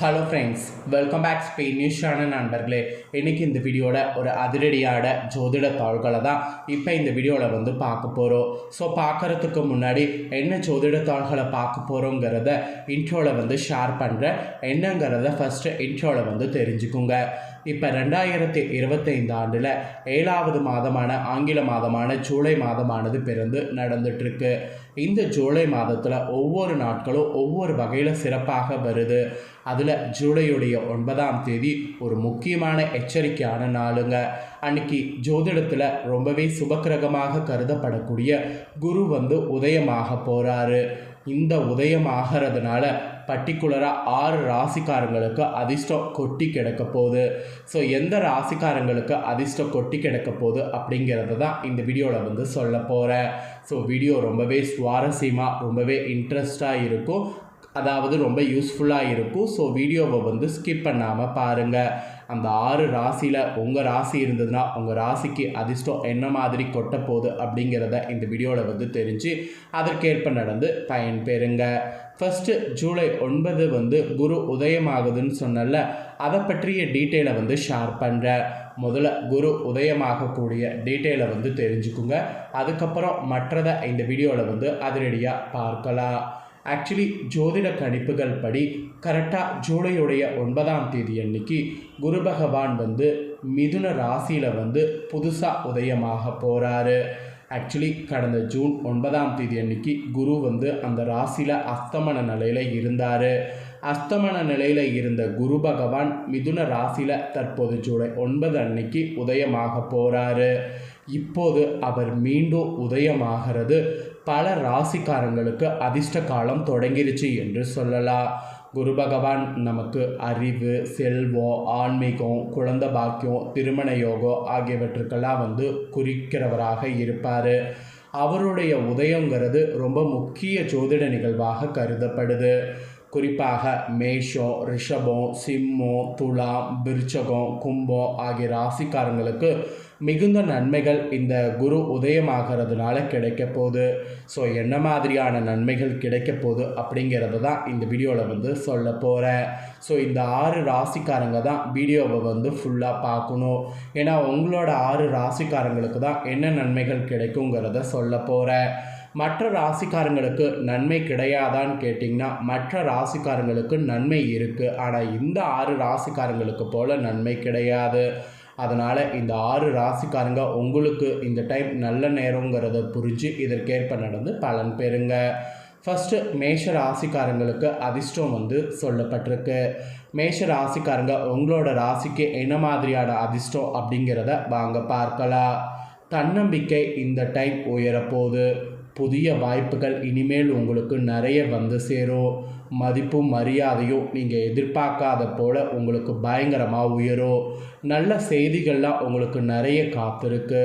Hello friends, welcome back Spain news channel நண்பர்களே. இன்றைக்கி இந்த வீடியோவில் ஒரு அதிரடியான ஜோதிட தாள்களை தான் இப்போ இந்த வீடியோவில் பார்க்க போகிறோம். ஸோ பார்க்குறதுக்கு முன்னாடி என்ன ஜோதிட தாள்களை பார்க்க போகிறோங்கிறத இன்ட்ரோவில் ஷேர் பண்ணுறேன். என்னங்கிறத ஃபஸ்ட்டு இன்ட்ரோவில் தெரிஞ்சுக்குங்க. இப்போ 2025 ஆண்டில் 7வது மாதமான ஆங்கில மாதமான ஜூலை மாதமானது பிறந்து நடந்துட்டுருக்கு. இந்த ஜூலை மாதத்தில் ஒவ்வொரு நாட்களும் ஒவ்வொரு வகையில் சிறப்பாக வருது. அதில் ஜூலையுடைய 9ஆம் தேதி ஒரு முக்கியமான எச்சரிக்கையான நாளுங்க. அன்னைக்கு ஜோதிடத்தில் ரொம்பவே சுபக்கிரகமாக கருதப்படக்கூடிய குரு உதயமாக போகிறாரு. இந்த உதயம் ஆகிறதுனால பர்டிகுலராக 6 ராசிக்காரங்களுக்கு அதிர்ஷ்டம் கொட்டி கிடக்க போகுது. ஸோ எந்த ராசிக்காரங்களுக்கு அதிர்ஷ்டம் கொட்டி கிடக்க போகுது அப்படிங்கிறத தான் இந்த வீடியோவில் சொல்ல போகிறேன். ஸோ வீடியோ ரொம்பவே சுவாரஸ்யமாக ரொம்பவே இன்ட்ரெஸ்டாக இருக்கும், அதாவது ரொம்ப யூஸ்ஃபுல்லாக இருக்கும். ஸோ வீடியோவை ஸ்கிப் பண்ணாமல் பாருங்கள். அந்த 6 ராசியில் உங்கள் ராசி இருந்ததுன்னா உங்கள் ராசிக்கு அதிர்ஷ்டம் என்ன மாதிரி கொட்ட போகுது அப்படிங்கிறத இந்த வீடியோவில் தெரிஞ்சு அதற்கேற்ப நடந்து பயன் பெறுங்க. ஃபஸ்ட்டு ஜூலை 9 குரு உதயமாகுதுன்னு சொன்னல, அதை பற்றிய டீட்டெயிலை ஷேர் பண்ணுறேன். முதல்ல குரு உதயமாகக்கூடிய டீட்டெயிலை தெரிஞ்சுக்குங்க. அதுக்கப்புறம் மற்றதை இந்த வீடியோவில் அதிரடியாக பார்க்கலாம். ஆக்சுவலி ஜோதிட கணிப்புகள் படி கரெக்டாக ஜூலையுடைய 9ஆம் தேதி அன்னைக்கு குரு பகவான் மிதுன ராசியில் புதுசாக உதயமாக போகிறாரு. ஆக்சுவலி கடந்த ஜூன் 9ஆம் தேதி அன்னைக்கு குரு அந்த ராசியில் அஸ்தமன நிலையில் இருந்தார். அஸ்தமன நிலையில் இருந்த குரு பகவான் மிதுன ராசியில் தற்போது ஜூலை 9 அன்னைக்கு உதயமாக போகிறாரு. இப்போது அவர் மீண்டும் உதயமாகிறது பல ராசிக்காரங்களுக்கு அதிர்ஷ்ட காலம் தொடங்கிருச்சு என்று சொல்லலாம். குரு பகவான் நமக்கு அறிவு, செல்வம், ஆன்மீகம், குழந்தை பாக்கியம், திருமண யோகம் ஆகியவற்றுக்கெல்லாம் குறிக்கிறவராக இருப்பார். அவருடைய உதயங்கிறது ரொம்ப முக்கிய ஜோதிட நிகழ்வாக கருதப்படுது. குறிப்பாக மேஷம், ரிஷபம், சிம்மம், துலாம், விருச்சகம், கும்பம் ஆகிய ராசிக்காரங்களுக்கு மிகுந்த நன்மைகள் இந்த குரு உதயமாகிறதுனால கிடைக்க போகுது. ஸோ என்ன மாதிரியான நன்மைகள் கிடைக்க போகுது அப்படிங்கிறத தான் இந்த வீடியோவில் சொல்ல போகிறேன். ஸோ இந்த 6 ராசிக்காரங்க தான் வீடியோவை ஃபுல்லாக பார்க்கணும். ஏன்னா உங்களோட 6 ராசிக்காரங்களுக்கு தான் என்ன நன்மைகள் கிடைக்குங்கிறத சொல்ல போகிறேன். மற்ற ராசிக்காரங்களுக்கு நன்மை கிடையாதான்னு கேட்டிங்கன்னா மற்ற ராசிக்காரங்களுக்கு நன்மை இருக்குது. ஆனால் இந்த 6 ராசிக்காரங்களுக்கு போல் நன்மை கிடையாது. அதனால் இந்த 6 ராசிக்காரங்க உங்களுக்கு இந்த டைம் நல்ல நேரங்கிறத புரிஞ்சு இதற்கேற்ப நடந்து பலன் பெறுங்க. ஃபஸ்ட்டு மேஷ ராசிக்காரங்களுக்கு அதிர்ஷ்டம் சொல்லப்பட்டிருக்கு. மேஷ ராசிக்காரங்க உங்களோட ராசிக்கு என்ன மாதிரியான அதிர்ஷ்டம் அப்படிங்கிறத வாங்க பார்க்கலாம். தன்னம்பிக்கை இந்த டைம் உயரப்போகுது. புதிய வாய்ப்புகள் இனிமேல் உங்களுக்கு நிறைய சேரும். மதிப்பும் மரியாதையும் நீங்கள் எதிர்பார்க்காத போல் உங்களுக்கு பயங்கரமாக உயரும். நல்ல செய்திகள்லாம் உங்களுக்கு நிறைய காத்திருக்கு.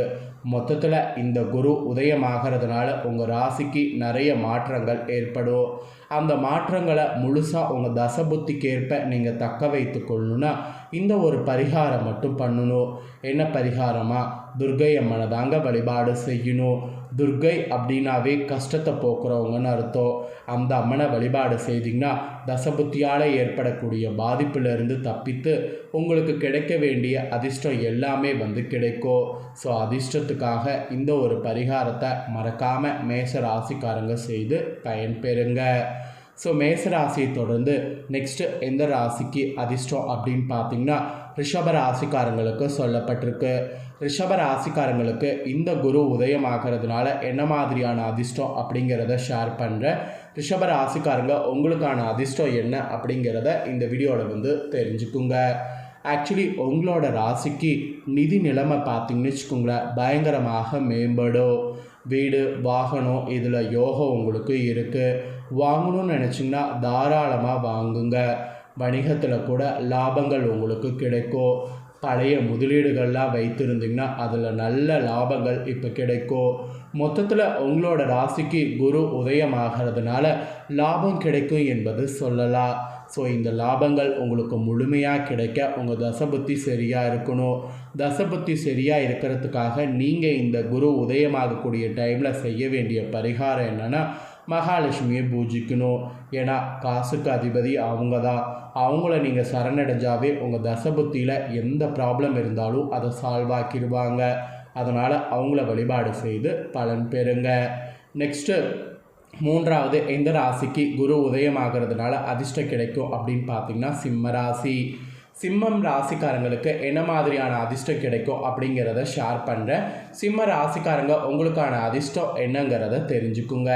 மொத்தத்தில் இந்த குரு உதயமாகிறதுனால உங்கள் ராசிக்கு நிறைய மாற்றங்கள் ஏற்படும். அந்த மாற்றங்களை முழுசாக உங்கள் தசபுத்திக்கேற்ப நீங்கள் தக்க வைத்து கொள்ளணுன்னா இந்த ஒரு பரிகாரம் மட்டும் பண்ணணும். என்ன பரிகாரமாக? துர்கை அம்மனை தாங்க வழிபாடு செய்யணும். துர்கை அப்படின்னாவே கஷ்டத்தை போக்குறவங்கன்னு அர்த்தம். அந்த அம்மனை வழிபாடு செய்திங்கன்னா தசபுத்தியால் ஏற்படக்கூடிய பாதிப்பிலிருந்து தப்பித்து உங்களுக்கு கிடைக்க வேண்டிய அதிர்ஷ்டம் எல்லாமே கிடைக்கும். ஸோ அதிர்ஷ்டத்துக்காக இந்த ஒரு பரிகாரத்தை மறக்காமல் மேஷ ராசிக்காரங்க செய்து பயன்பெறுங்க. ஸோ மேஷ ராசியை தொடர்ந்து நெக்ஸ்ட்டு எந்த ராசிக்கு அதிர்ஷ்டம் அப்படின்னு பார்த்தீங்கன்னா ரிஷப ராசிக்காரங்களுக்கு சொல்லப்பட்டிருக்கு. ரிஷப ராசிக்காரங்களுக்கு இந்த குரு உதயமாகிறதுனால என்ன மாதிரியான அதிர்ஷ்டம் அப்படிங்கிறத ஷேர் பண்ணுறேன். ரிஷப ராசிக்காரங்க உங்களுக்கான அதிர்ஷ்டம் என்ன அப்படிங்கிறத இந்த வீடியோவில் தெரிஞ்சுக்குங்க. ஆக்சுவலி உங்களோட ராசிக்கு நிதி நிலைமை பார்த்தீங்கன்னு வச்சுக்கோங்களேன், பயங்கரமாக மேம்படும். வீடு, வாகனம் இதில் யோகம் உங்களுக்கு இருக்குது. வாங்கணும்னு நினச்சிங்கன்னா தாராளமாக வாங்குங்க. வணிகத்தில் கூட லாபங்கள் உங்களுக்கு கிடைக்கும். பழைய முதலீடுகள்லாம் வைத்திருந்தீங்கன்னா அதில் நல்ல லாபங்கள் இப்போ கிடைக்கும். மொத்தத்தில் உங்களோட ராசிக்கு குரு உதயமாகிறதுனால லாபம் கிடைக்கும் என்பது சொல்லலாம். ஸோ இந்த லாபங்கள் உங்களுக்கு முழுமையாக கிடைக்க உங்கள் தசபுத்தி சரியாக இருக்கணும். தசபுத்தி சரியாக இருக்கிறதுக்காக நீங்கள் இந்த குரு உதயமாகக்கூடிய டைமில் செய்ய வேண்டிய பரிகாரம் என்னென்னா, மகாலட்சுமியை பூஜிக்கணும். ஏன்னா காசுக்கு அதிபதி அவங்க தான். அவங்கள நீங்கள் சரணடைஞ்சாவே உங்கள் தசபுத்தியில் எந்த ப்ராப்ளம் இருந்தாலும் அதை சால்வ் ஆக்கிடுவாங்க. அதனால் அவங்கள வழிபாடு செய்து பலன் பெறுங்க. நெக்ஸ்ட்டு மூன்றாவது, எந்த ராசிக்கு குரு உதயமாகிறதுனால அதிர்ஷ்டம் கிடைக்கும் அப்படின்னு பார்த்தீங்கன்னா சிம்ம ராசி. சிம்மம் ராசிக்காரங்களுக்கு என்ன மாதிரியான அதிர்ஷ்டம் கிடைக்கும் அப்படிங்கிறத ஷேர் பண்ணுறேன். சிம்ம ராசிக்காரங்க உங்களுக்கான அதிர்ஷ்டம் என்னங்கிறத தெரிஞ்சுக்குங்க.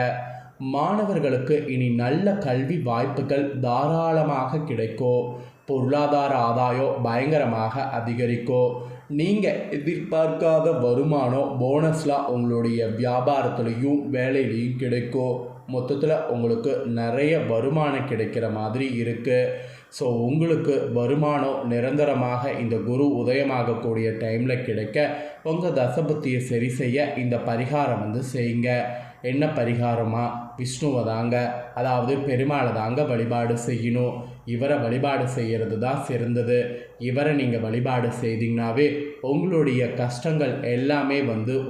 மாணவர்களுக்கு இனி நல்ல கல்வி வாய்ப்புகள் தாராளமாக கிடைக்கும். பொருளாதார ஆதாயம் பயங்கரமாக அதிகரிக்கும். நீங்கள் எதிர்பார்க்காத வருமானம் போனஸ்லாம் உங்களுடைய வியாபாரத்துலேயும் வேலையிலையும் கிடைக்கும். மொத்தத்தில் உங்களுக்கு நிறைய வருமானம் கிடைக்கிற மாதிரி இருக்குது. ஸோ உங்களுக்கு வருமானம் நிரந்தரமாக இந்த குரு உதயமாகக்கூடிய டைமில் கிடைக்க உங்கள் தசபுத்தியை சரி செய்ய இந்த பரிகாரம் செய்யுங்க. என்ன பரிகாரமா? விஷ்ணுவை தாங்க, அதாவது பெருமாளை தாங்க வழிபாடு செய்யணும். இவரை வழிபாடு செய்கிறது தான் சிறந்தது. இவரை நீங்கள் வழிபாடு செய்தீங்கன்னாவே உங்களுடைய கஷ்டங்கள் எல்லாமே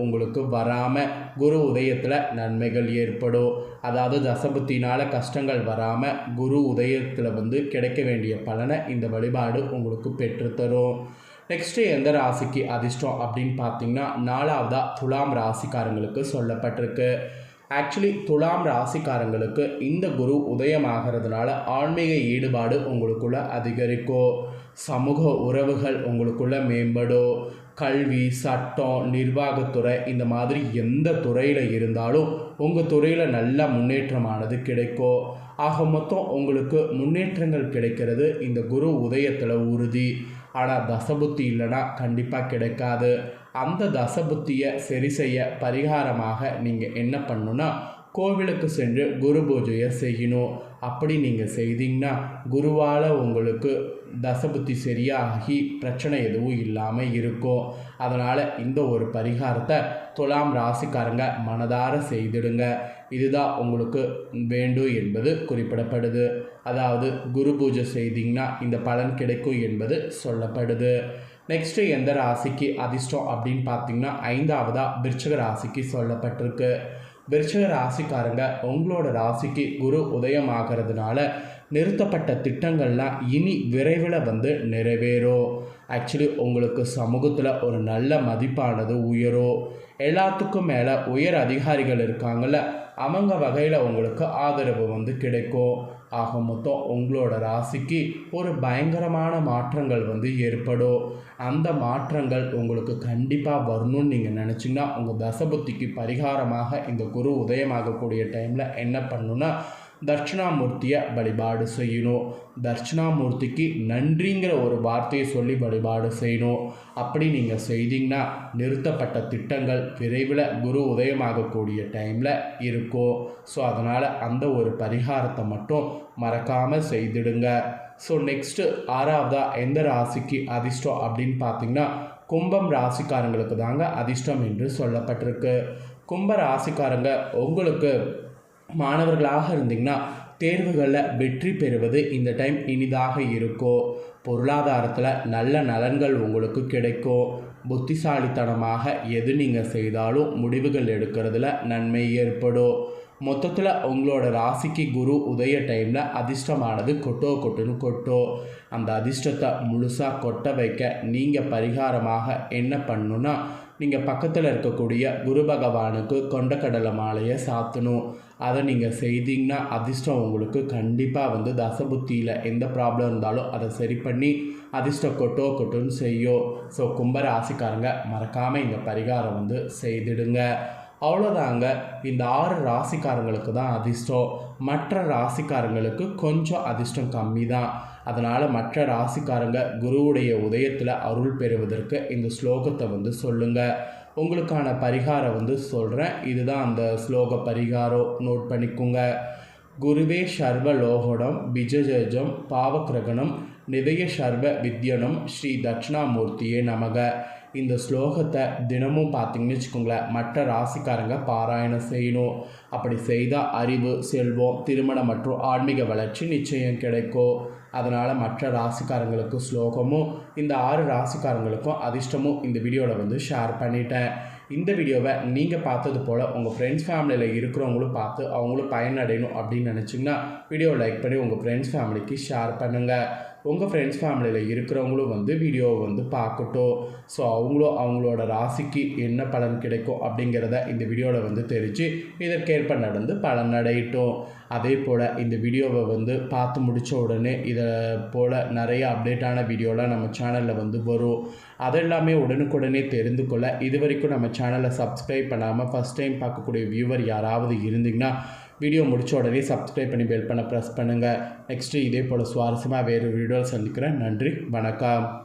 உங்களுக்கு வராமல் குரு உதயத்தில் நன்மைகள் ஏற்படும். அதாவது தசபுத்தினால் கஷ்டங்கள் வராமல் குரு உதயத்தில் கிடைக்க வேண்டிய பலனை இந்த வழிபாடு உங்களுக்கு பெற்றுத்தரும். நெக்ஸ்ட்டு எந்த ராசிக்கு அதிர்ஷ்டம் அப்படின்னு பார்த்தீங்கன்னா நாலாவதாக துலாம் ராசிக்காரங்களுக்கு சொல்லப்பட்டிருக்கு. ஆக்சுவலி துலாம் ராசிக்காரங்களுக்கு இந்த குரு உதயமாகிறதுனால ஆன்மீக ஈடுபாடு உங்களுக்குள்ள அதிகரிக்கும். சமூக உறவுகள் உங்களுக்குள்ள மேம்படும். கல்வி, சட்டம், நிர்வாகத்துறை இந்த மாதிரி எந்த துறையில் இருந்தாலும் உங்கள் துறையில் நல்ல முன்னேற்றமானது கிடைக்கும். ஆக மொத்தம் உங்களுக்கு முன்னேற்றங்கள் கிடைக்கிறது இந்த குரு உதயத்தில் உறுதி. ஆனால் தசபுத்தி இல்லைன்னா கண்டிப்பாக கிடைக்காது. அந்த தசபுத்தியை சரி செய்ய பரிகாரமாக நீங்கள் என்ன பண்ணணுன்னா கோவிலுக்கு சென்று குரு பூஜையை செய்யணும். அப்படி நீங்கள் செய்தீங்கன்னா குருவால் உங்களுக்கு தசபுத்தி சரியாகி பிரச்சனை எதுவும் இல்லாமல் இருக்கும். அதனால் இந்த ஒரு பரிகாரத்தை துலாம் ராசிக்காரங்க மனதார செய்திடுங்க. இதுதான் உங்களுக்கு வேண்டும் என்பது குறிப்பிடப்படுது. அதாவது குரு பூஜை செய்தீங்கன்னா இந்த பலன் கிடைக்கும் என்பது சொல்லப்படுது. நெக்ஸ்ட்டு எந்த ராசிக்கு அதிர்ஷ்டம் அப்படின்னு பார்த்தீங்கன்னா ஐந்தாவதாக விருச்சிக ராசிக்கு சொல்லப்பட்டிருக்கு. விருச்சிக ராசிக்காரங்க உங்களோட ராசிக்கு குரு உதயமாகிறதுனால நிறுத்தப்பட்ட திட்டங்கள்லாம் இனி விரைவில் நிறைவேறும். ஆக்சுவலி உங்களுக்கு சமூகத்தில் ஒரு நல்ல மதிப்பானது உயரும். எல்லாத்துக்கும் மேலே உயர் அதிகாரிகள் இருக்காங்கள்ல, அவங்க வகையில் உங்களுக்கு ஆதரவு கிடைக்கும். ஆக மொத்தம் உங்களோட ராசிக்கு ஒரு பயங்கரமான மாற்றங்கள் ஏற்படும். அந்த மாற்றங்கள் உங்களுக்கு கண்டிப்பாக வரணும்னு நீங்கள் நினச்சிங்கன்னா உங்கள் தசபுத்திக்கு பரிகாரமாக இந்த குரு உதயமாகக்கூடிய டைமில் என்ன பண்ணணுன்னா தட்சிணாமூர்த்தியை வழிபாடு செய்யணும். தட்சிணாமூர்த்திக்கு நன்றிங்கிற ஒரு வார்த்தையை சொல்லி வழிபாடு செய்யணும். அப்படி நீங்கள் செய்தீங்கன்னா நிறுத்தப்பட்ட திட்டங்கள் விரைவில் குரு உதயமாகக்கூடிய டைமில் இருக்கும். ஸோ அதனால் அந்த ஒரு பரிகாரத்தை மட்டும் மறக்காமல் செய்திடுங்க. ஸோ நெக்ஸ்ட்டு ஆறாவதாக எந்த ராசிக்கு அதிர்ஷ்டம் அப்படின்னு பார்த்தீங்கன்னா கும்பம் ராசிக்காரங்களுக்கு தாங்க அதிர்ஷ்டம் என்று சொல்லப்பட்டிருக்கு. கும்ப ராசிக்காரங்க உங்களுக்கு மாணவர்களாக இருந்தீங்கன்னா தேர்வுகளில் வெற்றி பெறுவது இந்த டைம் இனிதாக இருக்கும். பொருளாதாரத்தில் நல்ல நலன்கள் உங்களுக்கு கிடைக்கும். புத்திசாலித்தனமாக எது நீங்கள் செய்தாலும் முடிவுகள் எடுக்கிறதுல நன்மை ஏற்படும். மொத்தத்தில் உங்களோட ராசிக்கு குரு உதய டைமில் அதிர்ஷ்டமானது கொட்டுன்னு கொட்டும். அந்த அதிர்ஷ்டத்தை முழுசாக கொட்ட வைக்க நீங்கள் பரிகாரமாக என்ன பண்ணணுன்னா நீங்கள் பக்கத்தில் இருக்கக்கூடிய குரு பகவானுக்கு கொண்டக்கடலை மாலையை சாத்தணும். அதை நீங்கள் செய்தீங்கன்னா அதிர்ஷ்டம் உங்களுக்கு கண்டிப்பாக தசபுத்தியில் எந்த ப்ராப்ளம் இருந்தாலும் அதை சரி பண்ணி அதிர்ஷ்டம் கொட்டுன்னு செய்யும். ஸோ கும்ப ராசிக்காரங்க மறக்காமல் இந்த பரிகாரம் செய்திடுங்க. அவ்வளோதாங்க. இந்த 6 ராசிக்காரங்களுக்கு தான் அதிர்ஷ்டம். மற்ற ராசிக்காரங்களுக்கு கொஞ்சம் அதிர்ஷ்டம் கம்மி தான். அதனால் மற்ற ராசிக்காரங்க குருவுடைய உதயத்தில் அருள் பெறுவதற்கு இந்த ஸ்லோகத்தை சொல்லுங்கள். உங்களுக்கான பரிகாரம் சொல்கிறேன். இதுதான் அந்த ஸ்லோக பரிகாரம். நோட் பண்ணிக்கோங்க. குருவே சர்வலோகடம் பிஜஜம் பாவக்கிரகணம் நிதய சர்வ வித்யனம் ஸ்ரீ தட்சிணாமூர்த்தியே நமக. இந்த ஸ்லோகத்தை தினமும் பார்த்திங்கன்னு வச்சுக்கோங்களேன், மற்ற ராசிக்காரங்க பாராயணம் செய்யணும். அப்படி செய்தால் அறிவு, செல்வம், திருமணம் மற்றும் ஆன்மீக வளர்ச்சி நிச்சயம் கிடைக்கும். அதனால் மற்ற ராசிக்காரங்களுக்கு ஸ்லோகமும் இந்த 6 ராசிக்காரங்களுக்கும் அதிர்ஷ்டமும் இந்த வீடியோவில் ஷேர் பண்ணிட்டேன். இந்த வீடியோவை நீங்கள் பார்த்தது போல் உங்கள் ஃப்ரெண்ட்ஸ் ஃபேமிலியில் இருக்கிறவங்களும் பார்த்து அவங்களும் பயனடையணும் அப்படின்னு நினச்சிங்கன்னா வீடியோ லைக் பண்ணி உங்கள் ஃப்ரெண்ட்ஸ் ஃபேமிலிக்கு ஷேர் பண்ணுங்கள். உங்கள் ஃப்ரெண்ட்ஸ் ஃபேமிலியில் இருக்கிறவங்களும் பார்க்கட்டும். ஸோ அவங்களும் அவங்களோட ராசிக்கு என்ன பலன் கிடைக்கும் அப்படிங்கிறத இந்த வீடியோவில் தெரிஞ்சு இதற்கேற்ப நடந்து பலன் அடையட்டும். அதே போல் இந்த வீடியோவை பார்த்து முடித்த உடனே இதை போல் நிறைய அப்டேட்டான வீடியோலாம் நம்ம சேனலில் வரும். அதெல்லாமே உடனுக்குடனே தெரிந்து கொள்ள இது வரைக்கும் நம்ம சேனலை சப்ஸ்கிரைப் பண்ணாமல் ஃபஸ்ட் டைம் பார்க்கக்கூடிய வியூவர் யாராவது இருந்தீங்கன்னா வீடியோ முடித்த உடனே சப்ஸ்கிரைப் பண்ணி பெல் பண்ண ப்ரெஸ் பண்ணுங்கள். நெக்ஸ்ட்டு இதே போல் சுவாரஸ்யமாக வேறு வீடியோவில் சந்திக்கிறேன். நன்றி, வணக்கம்.